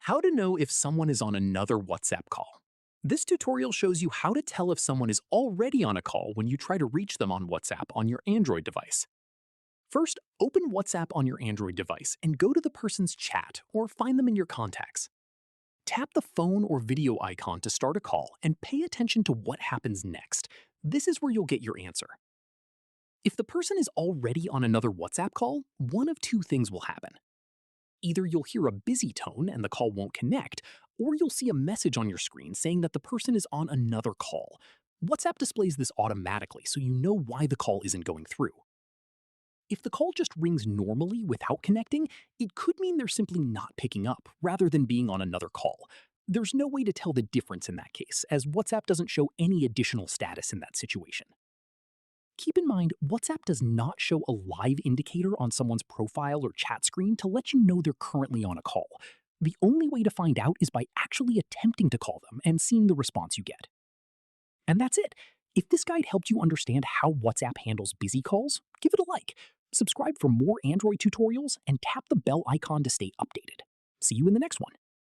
How to know if someone is on another WhatsApp call. This tutorial shows you how to tell if someone is already on a call when you try to reach them on WhatsApp on your Android device. First, open WhatsApp on your Android device and go to the person's chat or find them in your contacts. Tap the phone or video icon to start a call and pay attention to what happens next. This is where you'll get your answer. If the person is already on another WhatsApp call, one of two things will happen. Either you'll hear a busy tone and the call won't connect, or you'll see a message on your screen saying that the person is on another call. WhatsApp displays this automatically so you know why the call isn't going through. If the call just rings normally without connecting, it could mean they're simply not picking up, rather than being on another call. There's no way to tell the difference in that case, as WhatsApp doesn't show any additional status in that situation. Keep in mind, WhatsApp does not show a live indicator on someone's profile or chat screen to let you know they're currently on a call. The only way to find out is by actually attempting to call them and seeing the response you get. And that's it. If this guide helped you understand how WhatsApp handles busy calls, give it a like. Subscribe for more Android tutorials and tap the bell icon to stay updated. See you in the next one.